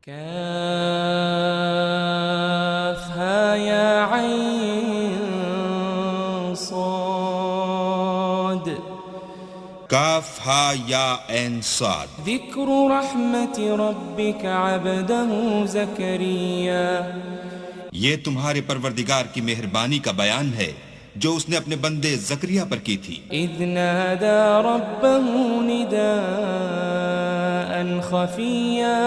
كافها يا عين صاد کاف ہا یا عین صاد. ذکر رحمت ربک عبدہ زکریا یہ تمہارے پروردگار کی مہربانی کا بیان ہے جو اس نے اپنے بندے زکریا پر کی تھی. اذ نادى ربه نداء خفیا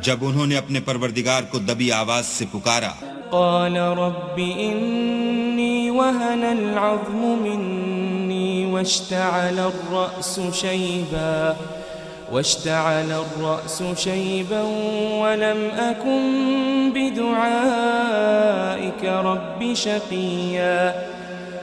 جب انہوں نے اپنے پروردگار کو دبی آواز سے پکارا. قال رب انی وهن العظم منی واشتعل الرأس شيبا ولم أكن بدعائك رب شقيا.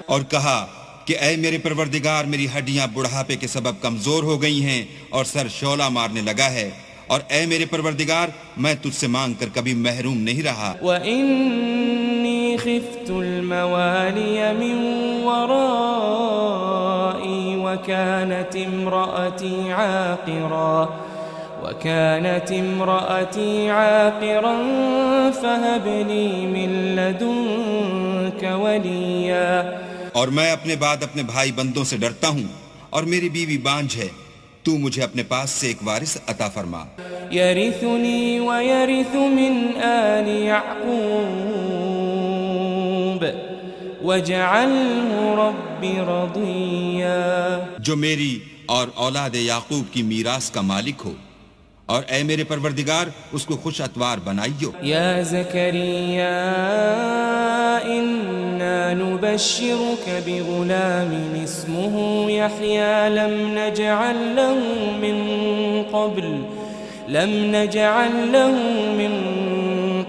اور کہا کہ اے میرے پروردگار میری ہڈیاں بڑھاپے کے سبب کمزور ہو گئی ہیں اور سر شعلہ مارنے لگا ہے، اور اے میرے پروردگار میں تجھ سے مانگ کر کبھی محروم نہیں رہا. وَإِنِّي خِفْتُ الْمَوَالِيَ مِنْ وَرَائِي وَكَانَتِ امْرَأَتِي عَاقِرًا فَهَبْ لِي مِنْ لَدُنْكَ وَلِيًّا. اور میں اپنے بعد اپنے بھائی بندوں سے ڈرتا ہوں اور میری بیوی بانجھ ہے، تو مجھے اپنے پاس سے ایک وارث عطا فرما. يرثني ويرث من آل يعقوب واجعله رب رضيا. جو میری اور اولاد یعقوب کی میراث کا مالک ہو، اور اے میرے پروردگار اس کو خوش اتوار بنائیو. يا زكريا إنا نبشرك بغلام اسمه يحيى لم نجعل له من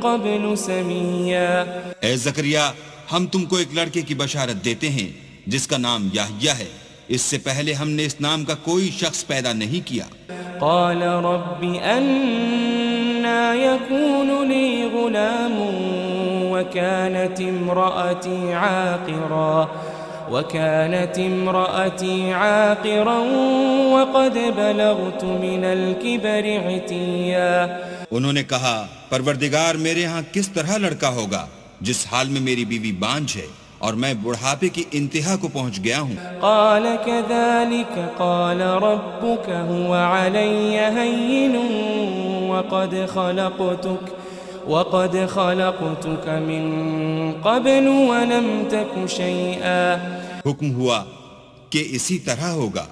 قبل سميا. اے زکریا ہم تم کو ایک لڑکے کی بشارت دیتے ہیں جس کا نام یحییٰ ہے، اس سے پہلے ہم نے اس نام کا کوئی شخص پیدا نہیں کیا. قال رب أنا يكون لي غلام وكانت امرأتي عاقرا وقد بلغت من الكبر عتيا. انہوں نے کہا پروردگار میرے ہاں کس طرح لڑکا ہوگا جس حال میں میری بیوی بانجھ ہے اور میں بڑھاپے کی انتہا کو پہنچ گیا ہوں. قال كذلك قال ربك هو علي هين وقد خلقتك من قبل ولم تك شيئا. حکم ہوا کہ اسی طرح ہوگا.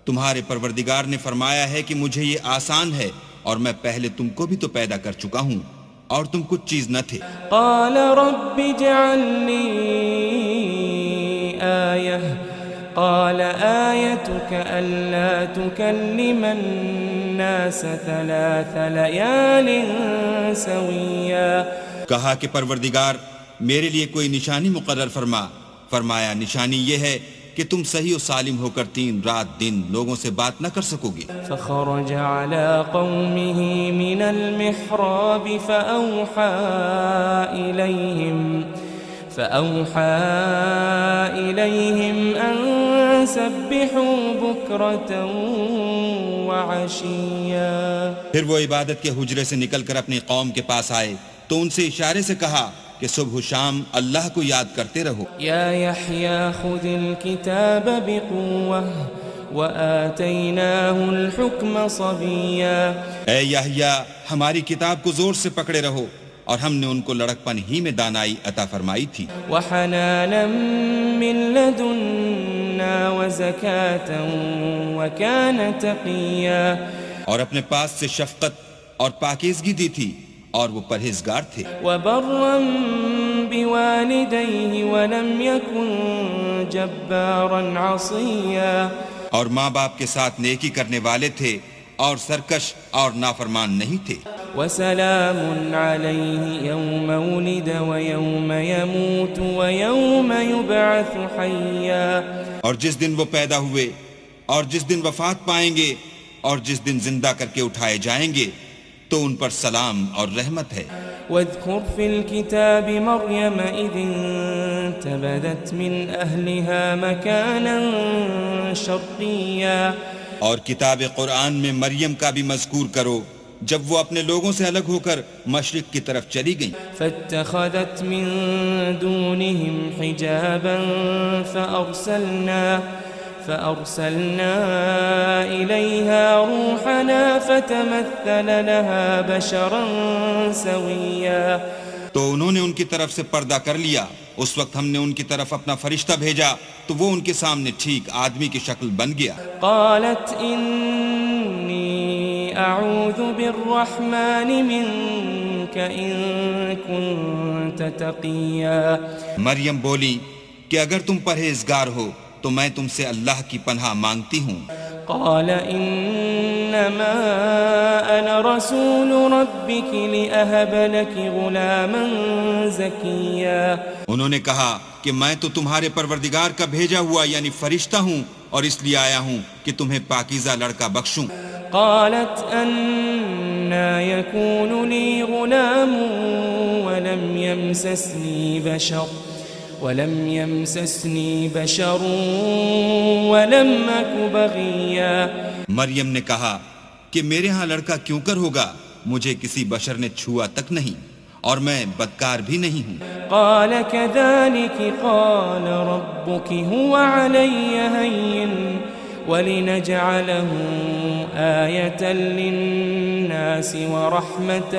تمہارے پروردگار نے فرمایا ہے کہ مجھے یہ آسان ہے اور میں پہلے تم کو بھی تو پیدا کر چکا ہوں اور تم کچھ چیز نہ تھے. قال رب اجعل لي آية قال آيتك ألا تكلم الناس 3 ليال سويا. کہا کہ پروردگار میرے لیے کوئی نشانی مقرر فرما. فرمایا نشانی یہ ہے کہ تم صحیح و سالم ہو کر 3 رات دن لوگوں سے بات نہ کر سکو گے. فخرج على قومه من المحراب فأوحى إليهم أن سبحوا بكرة وعشيا. پھر وہ عبادت کے حجرے سے نکل کر اپنی قوم کے پاس آئے تو ان سے اشارے سے کہا کہ صبح و شام اللہ کو یاد کرتے رہو. یا یحییٰ خذ الکتاب بقوة وآتیناہ الحکم صبیا. اے یحییٰ ہماری کتاب کو زور سے پکڑے رہو، اور ہم نے ان کو لڑکپن ہی میں دانائی عطا فرمائی تھی. وحنانا من لدنا وزکاة وکان تقیا. اور اپنے پاس سے شفقت اور پاکیزگی دی تھی اور وہ پرہیزگار تھے. وبرا بوالدیہ ولم یکن جبارا عصیا. اور ماں باپ کے ساتھ نیکی کرنے والے تھے اور سرکش اور نافرمان نہیں تھے. وسلام علیہ یوم ولد ویوم یموت ویوم یبعث حیا. اور جس دن وہ پیدا ہوئے اور جس دن وفات پائیں گے اور جس دن زندہ کر کے اٹھائے جائیں گے تو ان پر سلام اور رحمت ہے. واذکر فی الکتاب مریم اذ انتبذت من اہلها مکانا شرقیا. اور کتاب قرآن میں مریم کا بھی مذکور کرو جب وہ اپنے لوگوں سے الگ ہو کر مشرق کی طرف چلی گئیں فاتخذت من دونهم حجابا فأرسلنا إليها روحنا فتمثل لها بشرا سويا تو انہوں نے ان کی طرف سے پردہ کر لیا. اس وقت ہم نے ان کی طرف اپنا فرشتہ بھیجا تو وہ ان کے سامنے ٹھیک آدمی کی شکل بن گیا. قالت إني أعوذ بالرحمن منك إن كنت تقيا. مریم بولی کہ اگر تم پرہیزگار ہو تو میں تم سے اللہ کی پناہ مانگتی ہوں. قال إنما أنا رسول ربك لأهب لك غلاما زكيا. انہوں نے کہا کہ میں تو تمہارے پروردگار کا بھیجا ہوا یعنی فرشتہ ہوں اور اس لیے آیا ہوں کہ تمہیں پاکیزہ لڑکا بخشوں. قالت أنا يكون لي غلام ولم يمسسني بشر ولم أك بغيا. مریم نے کہا کہ میرے ہاں لڑکا کیوں کر ہوگا, مجھے کسی بشر نے چھوا تک نہیں اور میں بدکار بھی نہیں ہوں. قال كذلك قال ربك هو علي هين ولنجعله آية للناس ورحمة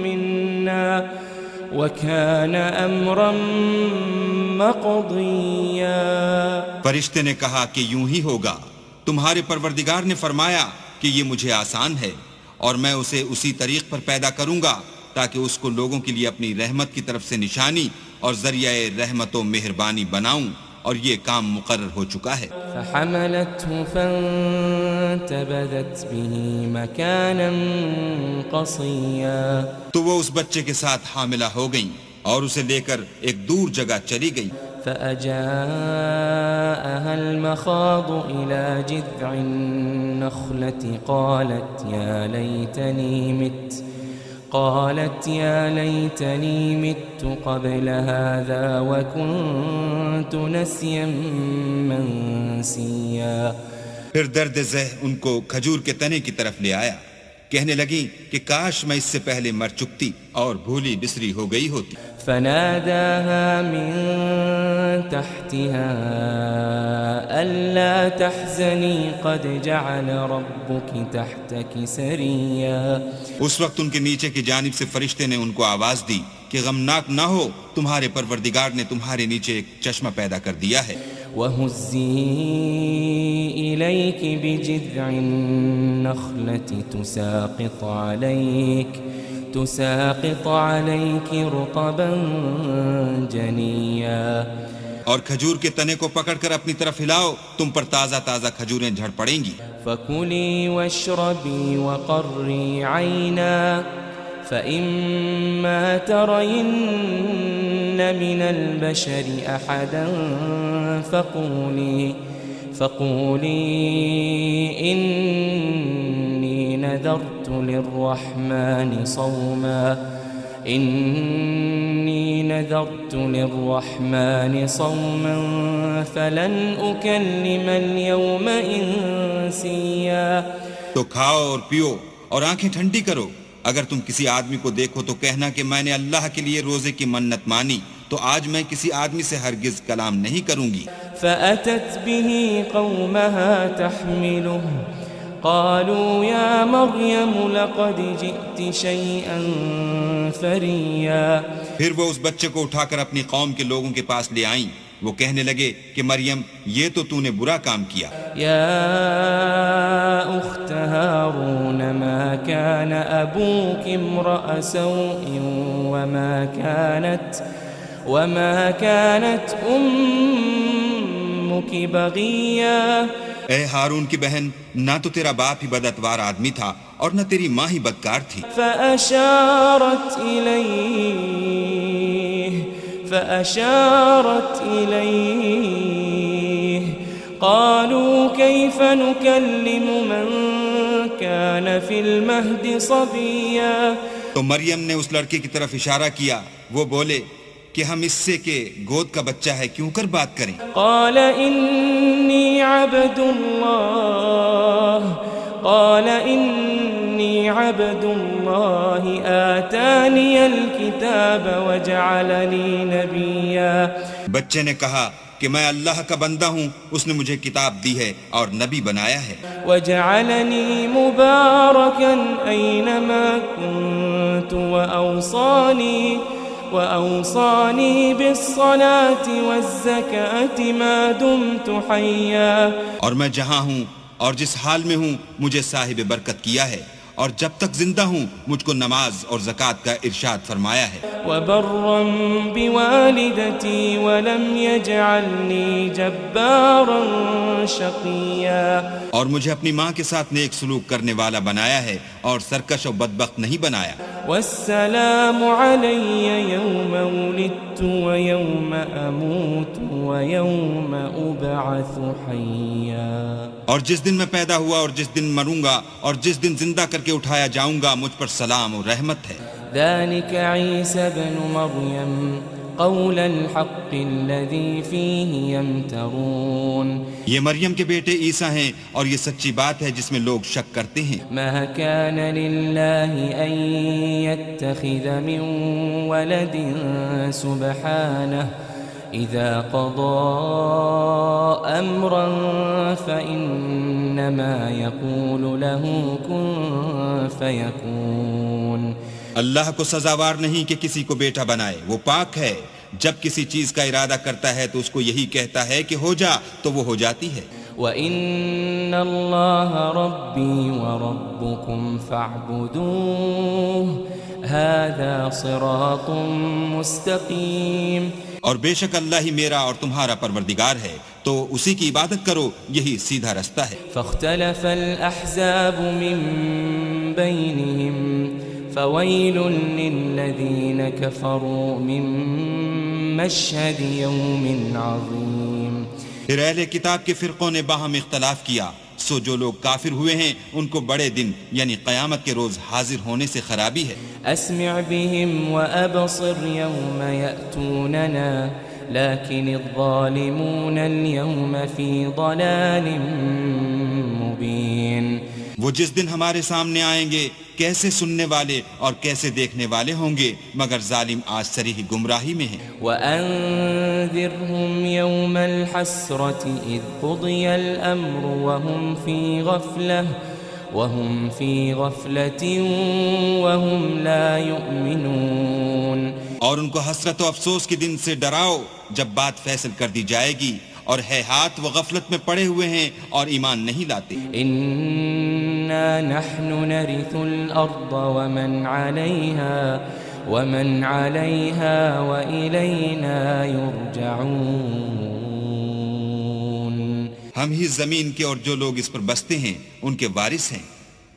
منا وَكَانَ أَمْرًا مَقْضِيًّا. فرشتے نے کہا کہ یوں ہی ہوگا, تمہارے پروردگار نے فرمایا کہ یہ مجھے آسان ہے اور میں اسے اسی طریق پر پیدا کروں گا تاکہ اس کو لوگوں کے لیے اپنی رحمت کی طرف سے نشانی اور ذریعہ رحمت و مہربانی بناؤں, اور یہ کام مقرر ہو چکا ہے. فحملته فانتبذت به مكانا قصيا. تو وہ اس بچے کے ساتھ حاملہ ہو گئیں اور اسے لے کر ایک دور جگہ چلی گئی. فأجاءها المخاض إلى جذع النخلة قالت يا ليتني مت قبل هذا وكنت نسيا منسيا. پھر درد ذہ ان کو کھجور کے تنے کی طرف لے آیا, کہنے لگی کہ کاش میں اس سے پہلے مر چکتی اور بھولی بسری ہو گئی ہوتی. فناداها من تحتها ألا تحزني قد جعل ربك تحتك سريا. اس وقت ان کے نیچے کی جانب سے فرشتے نے ان کو آواز دی کہ غمناک نہ ہو, تمہارے پروردگار نے تمہارے نیچے ایک چشمہ پیدا کر دیا ہے. وَهُزِّي إِلَيْكِ بِجِذْعِ النَّخْلَةِ تُسَاقِطْ عَلَيْكِ رُطَبًا جَنِيًّا. اور کھجور کے تنے کو پکڑ کر اپنی طرف ہلاؤ, تم پر تازہ تازہ کھجوریں جھڑ پڑیں گی. فَكُلِي وَاشْرَبِي وَقَرِّي عَيْنًا فَإِمَّا تَرَيِنَّ مِنَ الْبَشَرِ أَحَدًا فَقُولِي إِنِّي نَذَرْتُ لِلرَّحْمَنِ صَوْمًا فَلَنْ أُكَلِّمَ الْيَوْمَ إِنسِيًّا. تو کھاؤ اور پیو اور آنکھیں ٹھنڈی کرو, اگر تم کسی آدمی کو دیکھو تو کہنا کہ میں نے اللہ کے لیے روزے کی منت مانی, تو آج میں کسی آدمی سے ہرگز کلام نہیں کروں گی. فأتت به قومها تحمله قالوا يا مريم لقد جئت شيئا فريا. پھر وہ اس بچے کو اٹھا کر اپنی قوم کے لوگوں کے پاس لے آئیں. وہ کہنے لگے کہ مریم یہ تو نے برا کام کیا. يا أخت هارون ما كان أبوك امرأ سوء وما كانت أمك بغيا. اے ہارون کی بہن, نہ تو تیرا باپ ہی بداتوار آدمی تھا اور نہ تیری ماں ہی بدکار تھی. فأشارت إليه قالوا كيف نكلم من كان في المهد صبيا. تو مریم نے اس لڑکے کی طرف اشارہ کیا, وہ بولے کہ ہم اس سے کہ گود کا بچہ ہے کیوں کر بات کریں. قال إني عبد الله آتاني الكتاب وجعلني نبيا. بچے نے کہا کہ میں اللہ کا بندہ ہوں، اس نے مجھے کتاب دی ہے اور نبی بنایا ہے. وجعلني مباركا أينما كنت وأوصاني بالصلاة والزكاة ما دمت حيا. اور میں جہاں ہوں اور جس حال میں ہوں مجھے صاحب برکت کیا ہے، اور جب تک زندہ ہوں مجھ کو نماز اور زکوٰۃ کا ارشاد فرمایا ہے. وبرا بوالدتي ولم يجعلني جبارا شقيا. اور مجھے اپنی ماں کے ساتھ نیک سلوک کرنے والا بنایا ہے اور سرکش و بدبخت نہیں بنایا. والسلام علي يوم ولدت ويوم أموت ويوم أبعث حيا. اور جس دن میں پیدا ہوا اور جس دن مروں گا اور جس دن زندہ کر کے اٹھایا جاؤں گا مجھ پر سلام اور رحمت ہے. ذلك عيسى ابن مريم قول الحق الذي فيه يمترون. یہ مریم کے بیٹے عیسیٰ ہیں اور یہ سچی بات ہے جس میں لوگ شک کرتے ہیں. ما كان لله أن يتخذ من ولد سبحانه إذا قضى أمرا فإنما يقول له كن فيكون. اللہ کو سزاوار نہیں کہ کسی کو بیٹا بنائے، وہ پاک ہے. جب کسی چیز کا ارادہ کرتا ہے تو اس کو یہی کہتا ہے کہ ہو جا تو وہ ہو جاتی ہے. وَإِنَّ اللَّهَ رَبِّي وَرَبُّكُمْ فَاعْبُدُوهُ هَذَا صِرَاطٌ مُسْتَقِيمٌ. اور بے شک اللہ ہی میرا اور تمہارا پروردگار ہے، تو اسی کی عبادت کرو، یہی سیدھا رستہ ہے. فاختلف الأحزاب من بينهم فويل للذين كفروا من مشهد يوم عظيم. پھر اہل کتاب کے فرقوں نے باہم اختلاف کیا، سو جو لوگ کافر ہوئے ہیں ان کو بڑے دن یعنی قیامت کے روز حاضر ہونے سے خرابی ہے. اسمع بهم وابصر يوم يأتوننا لكن الظالمون اليوم في ضلال مبين. وہ جس دن ہمارے سامنے آئیں گے کیسے سننے والے اور کیسے دیکھنے والے ہوں گے، مگر ظالم آج صریح گمراہی میں ہیں. وَأَنذِرْهُمْ يَوْمَ الْحَسْرَةِ إِذْ قُضِيَ الْأَمْرُ وَهُمْ فِي غَفْلَةٍ وَهُمْ لَا يُؤْمِنُونَ. اور ان کو حسرت و افسوس کے دن سے ڈراؤ جب بات فیصل کر دی جائے گی، اور ہے ہاتھ وہ غفلت میں پڑے ہوئے ہیں اور ایمان نہیں لاتے. إِنَّا نَحْنُ نَرِثُ الْأَرْضَ وَمَنْ عَلَيْهَا وَإِلَيْنَا يُرْجَعُونَ. ہم ہی زمین کے اور جو لوگ اس پر بستے ہیں ان کے وارث ہیں،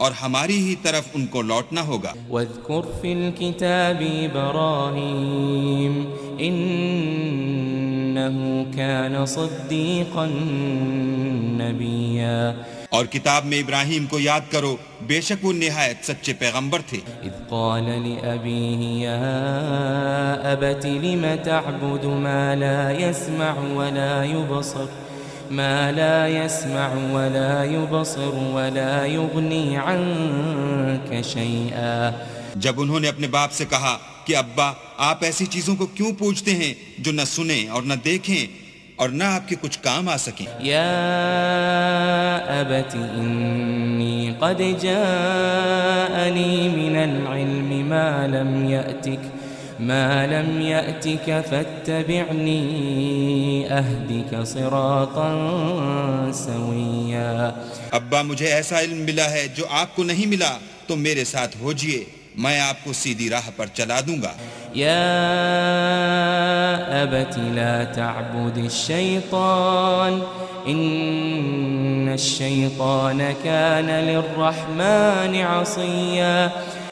اور ہماری ہی طرف ان کو لوٹنا ہوگا. واذكر في الكتاب إبراهيم إنه كان صديقا نبيا. اور کتاب میں ابراہیم کو یاد کرو، بے شک وہ نہایت سچے پیغمبر تھے. اذ قال لأبيه يا أبت لم تعبد ما لا يسمع ولا يبصر ولا يغني عنك شيئا. جب انہوں نے اپنے باپ سے کہا کہ ابا آپ ایسی چیزوں کو کیوں پوچھتے ہیں جو نہ سنیں اور نہ دیکھیں اور نہ آپ کے کچھ کام آ سکیں. یا ابت انی قد جاءنی من العلم ما لم يأتك فاتبعني اهدك صراطا سويا. ابا مجھے ایسا علم ملا ہے جو آپ کو نہیں ملا، تو میرے ساتھ ہوجئے، میں آپ کو سیدھی راہ پر چلا دوں گا. یا ابت لا تعبد الشیطان ان الشیطان کان للرحمن عصیا.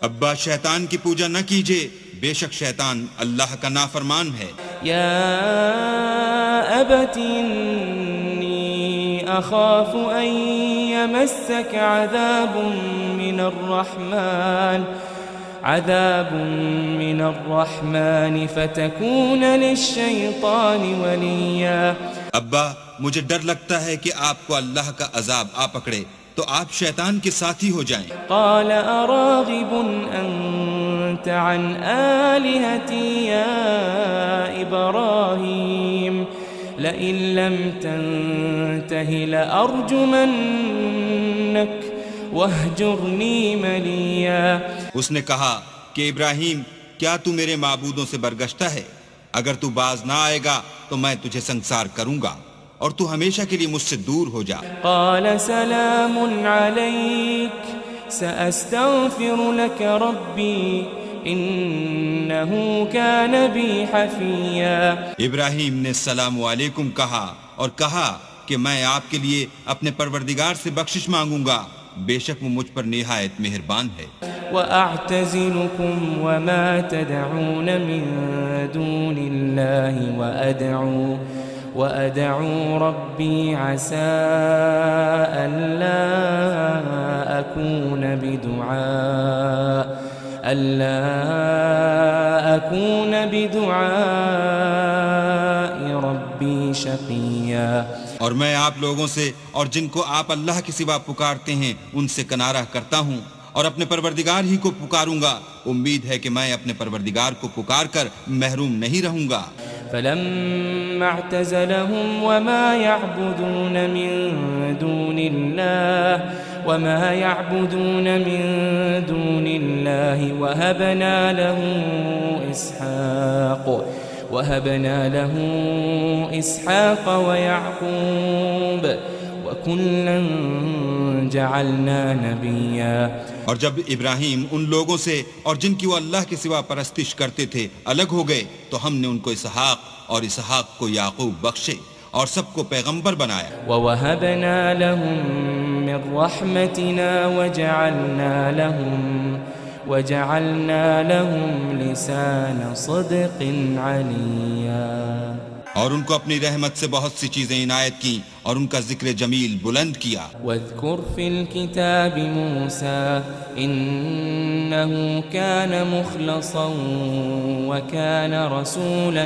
ابا شیطان کی پوجا نہ کیجئے، بے شک شیطان اللہ کا نافرمان ہے. یا ابت انی اخاف ان یمسک عذاب من الرحمن فتكون للشیطان ولیا. ابا مجھے ڈر لگتا ہے کہ آپ کو اللہ کا عذاب آ پکڑے، تو آپ شیطان کے ساتھی ہو جائیں۔ قال أراغب أنت عن آلهتي يا إبراهيم لئن لم تنته لأرجمنك واهجرني مليا۔ اس نے کہا کہ ابراہیم کیا تو میرے معبودوں سے برگشتہ ہے؟ اگر تو باز نہ آئے گا تو میں تجھے سنسار کروں گا اور تو ہمیشہ کے لیے مجھ سے دور ہو جا۔ قال سلام عليك سأستغفر لك ربي إنه كان بي حفيا۔ ابراہیم نے السلام علیکم کہا اور کہا کہ میں آپ کے لیے اپنے پروردگار سے بخشش مانگوں گا، بے شک وہ مجھ پر نہایت مہربان ہے۔ وأعتزلكم وما تدعون من دون الله وأدعو ربي عسى ألا أكون بدعاء ربي شقيا۔ اور میں آپ لوگوں سے اور جن کو آپ اللہ کے سوا پکارتے ہیں ان سے کنارہ کرتا ہوں اور اپنے پروردگار ہی کو پکاروں گا، امید ہے کہ میں اپنے پروردگار کو پکار کر محروم نہیں رہوں گا۔ فلما اعتزلهم وما يعبدون من دون الله وهبنا له إسحاق ويعقوب وكلا جعلنا نبيا۔ اور جب ابراہیم ان لوگوں سے اور جن کی وہ اللہ کے سوا پرستش کرتے تھے الگ ہو گئے تو ہم نے ان کو اسحاق اور اسحاق کو یعقوب بخشے اور سب کو پیغمبر بنایا۔ وَوَهَبْنَا لَهُم مِّن رَّحْمَتِنَا وَجَعَلْنَا لَهُمْ لِسَانَ صِدْقٍ عَلِيًّا۔ اور ان کو اپنی رحمت سے بہت سی چیزیں عنایت کی اور ان کا ذکر جمیل بلند کیا۔ واذکر فی الکتاب موسیٰ انہ کان مخلصا وکان رسولا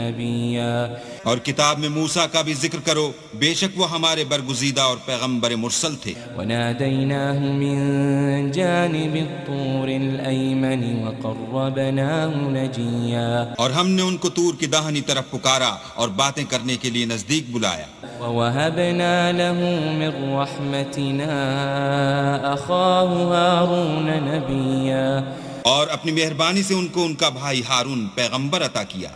نبیا۔ اور کتاب میں موسیٰ کا بھی ذکر کرو، بے شک وہ ہمارے برگزیدہ اور پیغمبر مرسل تھے۔ ونادیناہ من جانب الطور الایمن وقربناہ نجیا۔ اور ہم نے ان کو طور کی داہنی طرف پکارا اور باتیں کرنے کے لیے نزدیک بلایا۔ وَوَهَبْنَا لَهُ مِن رَّحْمَتِنَا أَخَاهُ هَارُونَ نَبِيًّا۔ اور اپنی مہربانی سے ان کو ان کا بھائی ہارون پیغمبر عطا کیا۔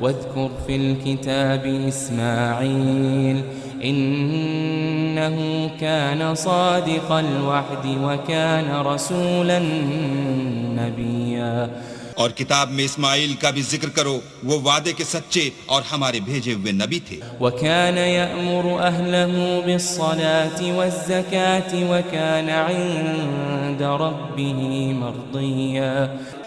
واذکر فی الکتاب اسماعیل انہ کان صادق الوعد وکان رسولا نبیا۔ اور کتاب میں اسماعیل کا بھی ذکر کرو، وہ وعدے کے سچے اور ہمارے بھیجے ہوئے نبی تھے۔ وَكَانَ يَأْمُرُ أَهْلَهُ بِالصَّلَاةِ وَالزَّكَاةِ وَكَانَ عِندَ رَبِّهِ مَرْضِيًّا۔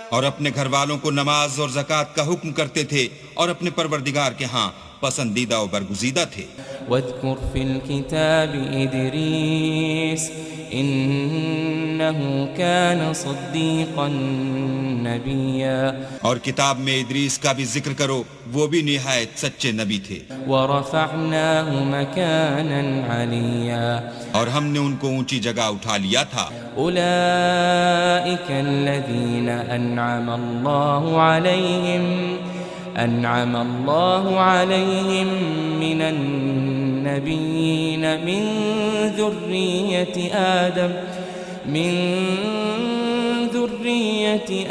اور اپنے گھر والوں کو نماز اور زکوٰۃ کا حکم کرتے تھے اور اپنے پروردگار کے ہاں پسندیدہ و برگزیدہ تھے۔ واذکر فی الکتاب ادریس انہ کان صدیقا نبیا۔ اور کتاب میں ادریس کا بھی ذکر کرو، وہ بھی نہایت سچے نبی تھے۔ ورفعناہ مکانا علیا۔ اور ہم نے ان کو اونچی جگہ اٹھا لیا تھا۔ اولئک الذین انعم اللہ علیہم من النبیین من ذریۃ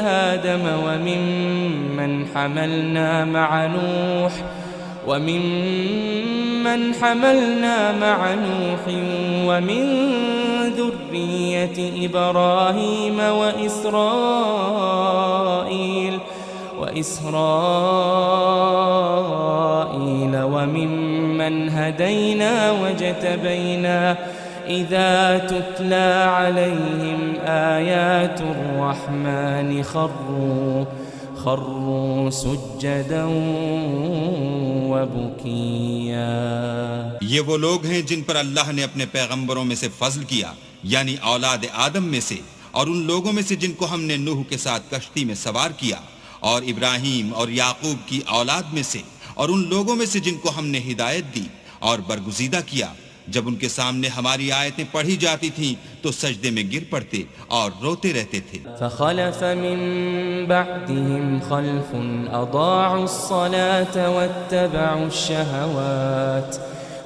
آدم وممن حملنا مع نوح ومن ذریۃ ابراہیم وإسرائیل وممن هدینا واجتبینا اذا تتلى عليهم آیات الرحمن خروا سجدا وبکیا۔ یہ وہ لوگ ہیں جن پر اللہ نے اپنے پیغمبروں میں سے فضل کیا، یعنی اولاد آدم میں سے، اور ان لوگوں میں سے جن کو ہم نے نوح کے ساتھ کشتی میں سوار کیا، اور ابراہیم اور یعقوب کی اولاد میں سے، اور ان لوگوں میں سے جن کو ہم نے ہدایت دی اور برگزیدہ کیا، جب ان کے سامنے ہماری آیتیں پڑھی جاتی تھیں تو سجدے میں گر پڑتے اور روتے رہتے تھے۔ فخلف من بعدهم خلف اضاعوا الصلاة واتبعوا الشهوات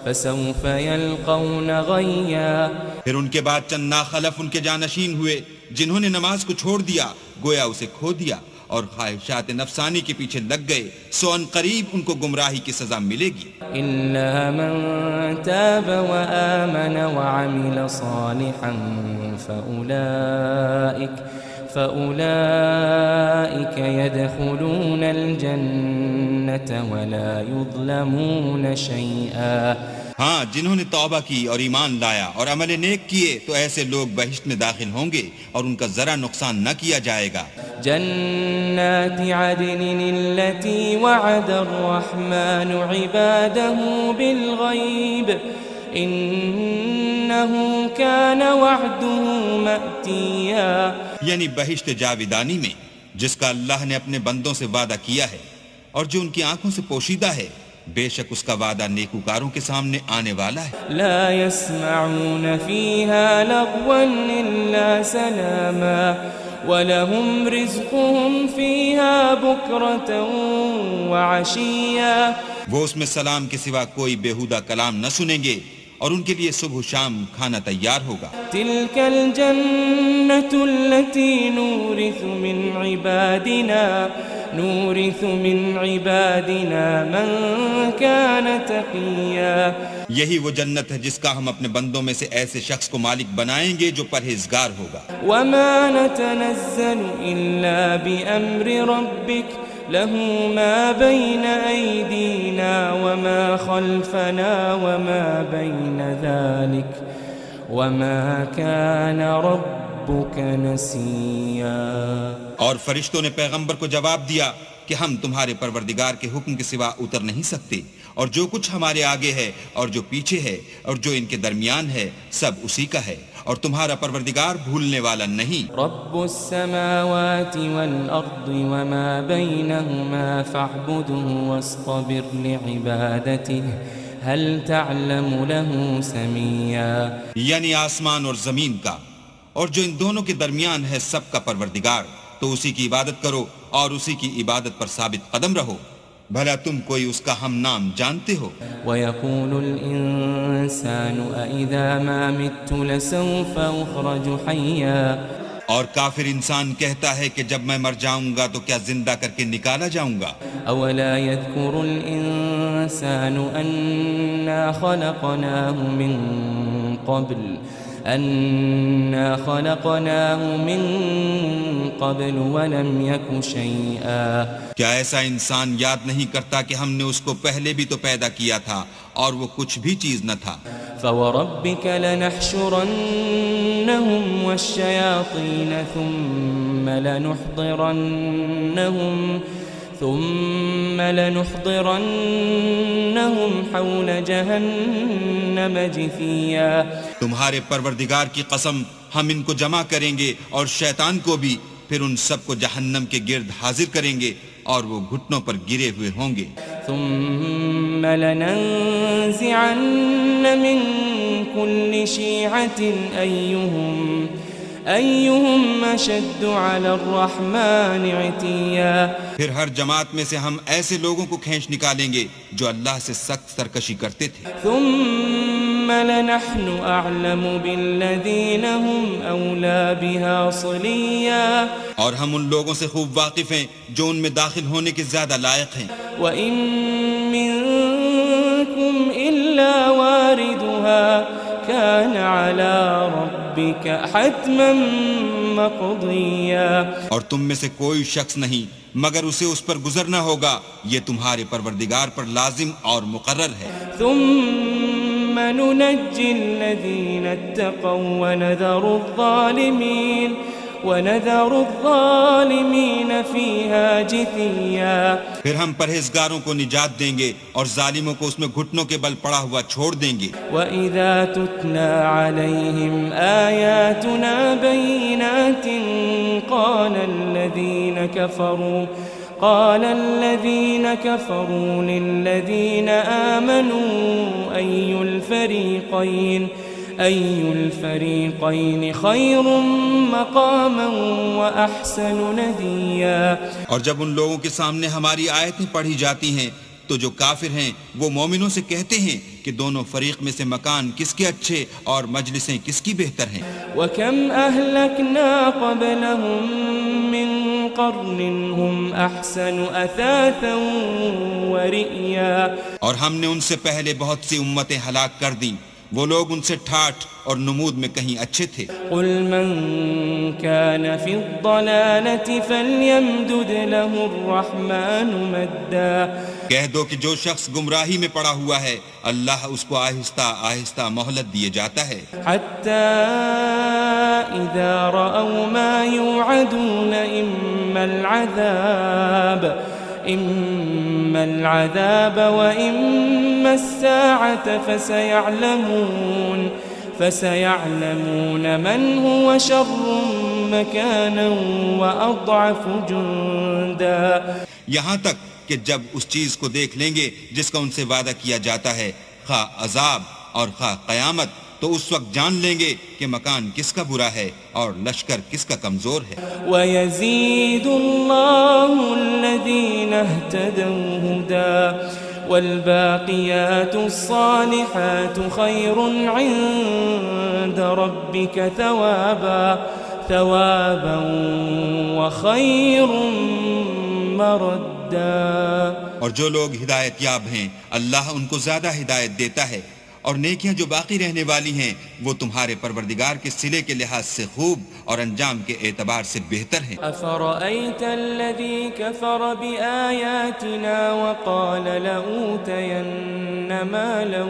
فسوف يلقون غيا۔ پھر ان کے بعد چند ناخلف ان کے جانشین ہوئے جنہوں نے نماز کو چھوڑ دیا، گویا اسے کھو دیا اور خواہشات نفسانی کے پیچھے لگ گئے، سو ان قریب ان کو گمراہی کی سزا ملے گی۔ إلا من تاب وآمن وعمل صالحا فأولئك يدخلون الجنة ولا يظلمون شيئا۔ ہاں، جنہوں نے توبہ کی اور ایمان لایا اور عمل نیک کیے تو ایسے لوگ بہشت میں داخل ہوں گے اور ان کا ذرا نقصان نہ کیا جائے گا۔ جنات عدن التي وعد الرحمن عباده بالغيب إنه كان وعده مأتيا۔ یعنی بہشت جاویدانی میں جس کا اللہ نے اپنے بندوں سے وعدہ کیا ہے اور جو ان کی آنکھوں سے پوشیدہ ہے، بے شک اس کا وعدہ نیکوکاروں کے سامنے آنے والا ہے۔ لا يسمعون فيها لغوا إلا سلاما وَلَهُمْ رِزْقُهُمْ فِيهَا بُكْرَةً وَعَشِيًّا۔ وہ اس میں سلام کے سوا کوئی بیہودہ کلام نہ سنیں گے اور ان کے لیے صبح و شام کھانا تیار ہوگا۔ تِلْكَ الْجَنَّةُ الَّتِي نُورِثُ مِنْ عِبَادِنَا مَنْ كَانَ تَقِيًّا۔ یہی وہ جنت ہے جس کا ہم اپنے بندوں میں سے ایسے شخص کو مالک بنائیں گے جو پرہیزگار ہوگا۔ وَمَا نَتَنَزَّلُ إِلَّا بِأَمْرِ رَبِّكَ لَهُ مَا بَيْنَ أَيْدِينَا وَمَا خَلْفَنَا وَمَا بَيْنَ ذَلِكَ وَمَا كَانَ رَبُّكَ نَسِيًّا۔ اور فرشتوں نے پیغمبر کو جواب دیا کہ ہم تمہارے پروردگار کے حکم کے سوا اتر نہیں سکتے، اور جو کچھ ہمارے آگے ہے اور جو پیچھے ہے اور جو ان کے درمیان ہے سب اسی کا ہے، اور تمہارا پروردگار بھولنے والا نہیں۔ رب السماوات والأرض وما بينهما فاعبده واصطبر لعبادته هل تعلم له سميا۔ یعنی آسمان اور زمین کا اور جو ان دونوں کے درمیان ہے سب کا پروردگار، تو اسی کی عبادت کرو اور اسی کی عبادت پر ثابت قدم رہو، بھلا تم کوئی اس کا ہم نام جانتے ہو؟ وَيَقُولُ الْإِنسَانُ أَإِذَا مَا مِتُّ لَسَوْفَ أُخْرَجُ حَيًّا۔ اور کافر انسان کہتا ہے کہ جب میں مر جاؤں گا تو کیا زندہ کر کے نکالا جاؤں گا؟ أَوَلَا يَذْكُرُ الْإِنسَانُ أَنَّا خَلَقْنَاهُ مِن قَبْلُ وَلَمْ يَكُ شَيْئًا۔ کیا ایسا انسان یاد نہیں کرتا کہ ہم نے اس کو پہلے بھی تو پیدا کیا تھا اور وہ کچھ بھی چیز نہ تھا؟ فَوَرَبِّكَ لَنَحْشُرَنَّهُمْ وَالشَّيَاطِينَ ثُمَّ لَنُحْضِرَنَّهُمْ حَوْلَ جَهَنَّمَ جِثِيًّا۔ تمہارے پروردگار کی قسم ہم ان کو جمع کریں گے اور شیطان کو بھی، پھر ان سب کو جہنم کے گرد حاضر کریں گے اور وہ گھٹنوں پر گرے ہوئے ہوں گے۔ ثُمَّ لَنَنزِعَنَّ مِن كُلِّ شِيعَةٍ أَيُّهُمْ أَشَدُّ عَلَى الرَّحْمَنِ عِتِيًّا۔ پھر ہر جماعت میں سے ہم ایسے لوگوں کو کھینچ نکالیں گے جو اللہ سے سخت سرکشی کرتے تھے۔ ثُمَّ لَنَحْنُ أَعْلَمُ بِالَّذِينَ هُمْ أَوْلَى بِهَا صِلِيًّا۔ اور ہم ان لوگوں سے خوب واقف ہیں جو ان میں داخل ہونے کے زیادہ لائق ہیں۔ وَإِن مِّنكُمْ إِلَّا وَارِدُهَا كَانَ عَلَى رَبِّكَ حَتْمًا مَّقْضِيًّا۔ اور تم میں سے کوئی شخص نہیں مگر اسے اس پر گزرنا ہوگا، یہ تمہارے پروردگار پر لازم اور مقرر ہے۔ ثُمَّ نُنَجِّي الَّذِينَ اتَّقَوْا وَنَذَرُ الظَّالِمِينَ فِيهَا جِثِيًّا۔ پھر ہم پرہیزگاروں کو نجات دیں گے اور ظالموں کو اس میں گھٹنوں کے بل پڑا ہوا چھوڑ دیں گے۔ وَإِذَا تُتْلَى عَلَيْهِمْ آيَاتُنَا بَيِّنَاتٍ قال الذين كفروا للذين آمنوا أي الفريقين خير مقاما وأحسن نديا. اور جب ان لوگوں کے سامنے ہماری آیتیں پڑھی جاتی ہیں تو جو کافر ہیں وہ مومنوں سے کہتے ہیں کہ دونوں فریق میں سے مکان کس کے اچھے اور مجلسیں کس کی بہتر ہیں. وَكَمْ أَهْلَكْنَا قَبْلَهُمْ مِنْ قَرْنٍ هُمْ أَحْسَنُ أَثَاثًا وَرِئْيًا. اور ہم نے ان سے پہلے بہت سی امتیں ہلاک کر دیں، وہ لوگ ان سے ٹھاٹھ اور نمود میں کہیں اچھے تھے. قُلْ مَنْ كَانَ فِي الضَّلَالَةِ فَلْيَمْدُدْ لَهُ الرَّحْمَنُ مَدًّا. کہہ دو کہ جو شخص گمراہی میں پڑا ہوا ہے اللہ اس کو آہستہ آہستہ مہلت دیے جاتا ہے. حتى إذا رأوا ما يوعدون إما العذاب وإما الساعة فسيعلمون من هو شر مكانا وأضعف جندا. یہاں تک کہ جب اس چیز کو دیکھ لیں گے جس کا ان سے وعدہ کیا جاتا ہے، خواہ عذاب اور خواہ قیامت، تو اس وقت جان لیں گے کہ مکان کس کا برا ہے اور لشکر کس کا کمزور ہے. وَيَزِيدُ اللَّهُ الَّذِينَ اهْتَدَوْا هُدًى وَالْبَاقِيَاتُ الصَّالِحَاتُ خَيْرٌ عِندَ رَبِّكَ ثَوَابًا وَخَيْرٌ مَرَدًّا. اور جو لوگ ہدایت یاب ہیں اللہ ان کو زیادہ ہدایت دیتا ہے، اور نیکیاں جو باقی رہنے والی ہیں وہ تمہارے پروردگار کے صلے کے لحاظ سے خوب اور انجام کے اعتبار سے بہتر ہیں. أَفَرَأَيْتَ الَّذِي كَفَرَ بِآيَاتِنَا وَقَالَ لَأُوتَيَنَّ مَالًا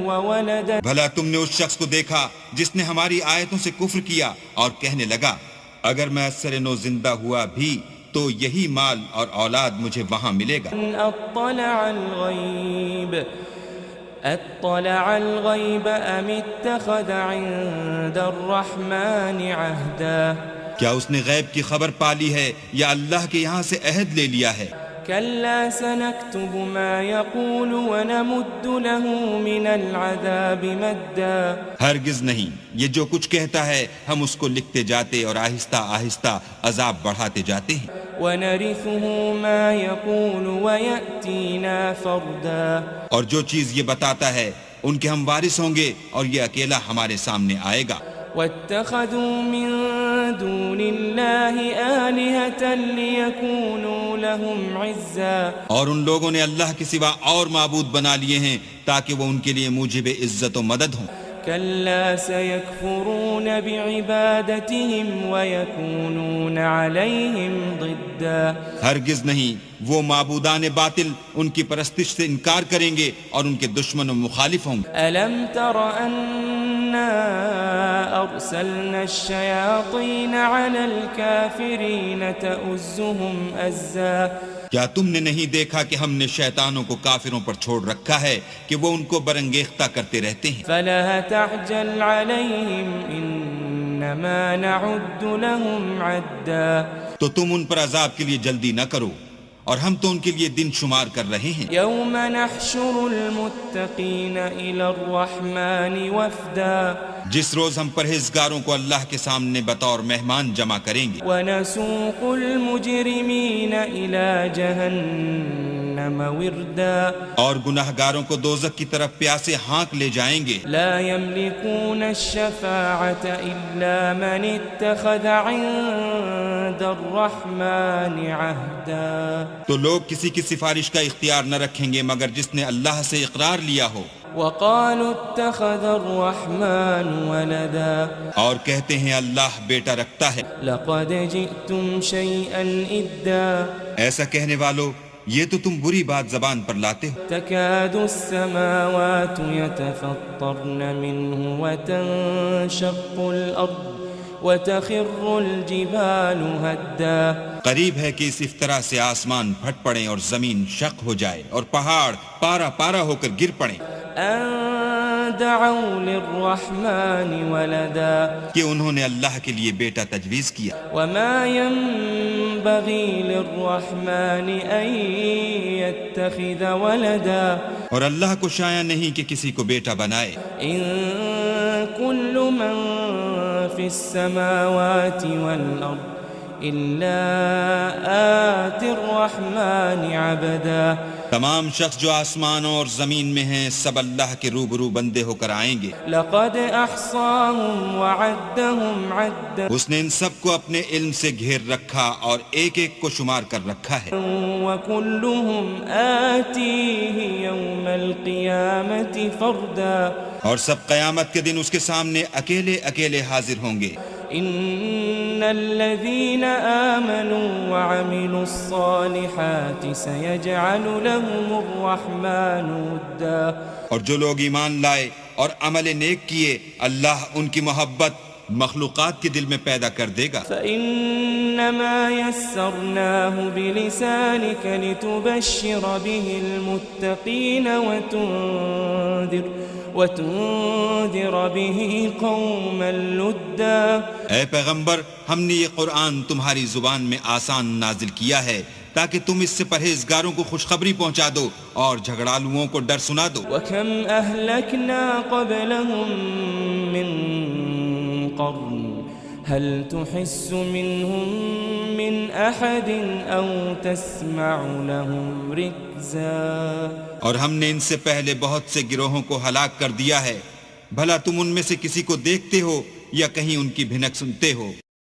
وَوَلَدًا. بھلا تم نے اس شخص کو دیکھا جس نے ہماری آیتوں سے کفر کیا اور کہنے لگا اگر میں اثر نو زندہ ہوا بھی تو یہی مال اور اولاد مجھے وہاں ملے گا. اطلع الغیب ام اتخذ عند الرحمن عہدا. کیا اس نے غیب کی خبر پالی ہے یا اللہ کے یہاں سے عہد لے لیا ہے؟ كلا سنكتب ما يقول ونمد له من العذاب مدا. ہرگز نہیں، یہ جو کچھ کہتا ہے ہم اس کو لکھتے جاتے اور آہستہ آہستہ عذاب بڑھاتے جاتے ہیں. ونرثه ما يقول ويأتينا فردا. اور جو چیز یہ بتاتا ہے ان کے ہم وارث ہوں گے اور یہ اکیلا ہمارے سامنے آئے گا. واتخذوا من دون الله آلهة ليكونوا لهم عزا. اور ان لوگوں نے اللہ کے سوا اور معبود بنا لیے ہیں تاکہ وہ ان کے لیے موجب عزت و مدد ہوں. كلا سيكفرون بعبادتهم ويكونون عليهم ضدا. ہرگز نہیں، وہ معبودان باطل ان کی پرستش سے انکار کریں گے اور ان کے دشمن و مخالف ہوں گے. ألم تر أنا أرسلنا الشياطين على الكافرين تؤزهم أزا. کیا تم نے نہیں دیکھا کہ ہم نے شیطانوں کو کافروں پر چھوڑ رکھا ہے کہ وہ ان کو برانگیختہ کرتے رہتے ہیں. فلا تعجل عليهم إنما نعد لهم عدا. تو تم ان پر عذاب کے لیے جلدی نہ کرو اور ہم تو ان کے لیے دن شمار کر رہے ہیں. يوم نحشر المتقين إلى الرحمن وفدا. جس روز ہم پرہیزگاروں کو اللہ کے سامنے بطور مہمان جمع کریں گے. ونسوق المجرمين إلى جهنم وردا. اور گناہگاروں کو دوزخ کی طرف پیاسے ہانک لے جائیں گے. لا يملكون الشفاعة إلا من اتخذ عند الرحمن عهدا. تو لوگ کسی کی سفارش کا اختیار نہ رکھیں گے مگر جس نے اللہ سے اقرار لیا ہو. وقالوا اتخذ الرحمن ولدا. اور کہتے ہیں اللہ بیٹا رکھتا ہے. لقد جئتم شيئا إدا. ایسا کہنے والو یہ تو تم بری بات زبان پر لاتے ہو. تكاد السماوات يتفطرن منه وتنشق الأرض وتخر الجبال هدا. قریب ہے کہ اس افطرا سے آسمان پھٹ پڑیں اور زمین شق ہو جائے اور پہاڑ پارا پارا ہو کر گر پڑیں. أن دعوا للرحمن ولدا. کہ انہوں نے اللہ کے لیے بیٹا تجویز کیا. وما ينبغي ينبغي للرحمن أن يتخذ ولدا اور اللہ کو شایع نہیں کہ کسی کو بیٹا بنائے. إن كل من في السماوات والأرض إلا آتي الرحمن عبدا. تمام شخص جو آسمانوں اور زمین میں ہیں سب اللہ کے روبرو بندے ہو کر آئیں گے. لقد أحصاهم وعدهم عدا. اس نے ان سب کو اپنے علم سے گھیر رکھا اور ایک ایک کو شمار کر رکھا ہے. وكلهم آتيه يوم القيامة فردا. اور سب قیامت کے دن اس کے سامنے اکیلے اکیلے حاضر ہوں گے. إن الذين آمنوا وعملوا الصالحات سيجعل لهم الرحمن ودا. اور جو لوگ ایمان لائے اور عمل نیک کیے اللہ ان کی محبت مخلوقات کے دل میں پیدا کر دے گا. فإنما يسرناه بلسانك لتبشر به المتقين وتنذر به قوما لدا. اے پیغمبر ہم نے یہ قرآن تمہاری زبان میں آسان نازل کیا ہے تاکہ تم اس سے پرہیزگاروں کو خوشخبری پہنچا دو اور جھگڑالوؤں کو ڈر سنا دو. وكم أهلكنا قبلهم من قرن هل تحس منهم من أحد أو تسمع لهم ركزا. اور ہم نے ان سے پہلے بہت سے گروہوں کو ہلاک کر دیا ہے بھلا تم ان میں سے کسی کو دیکھتے ہو یا کہیں ان کی بھنک سنتے ہو.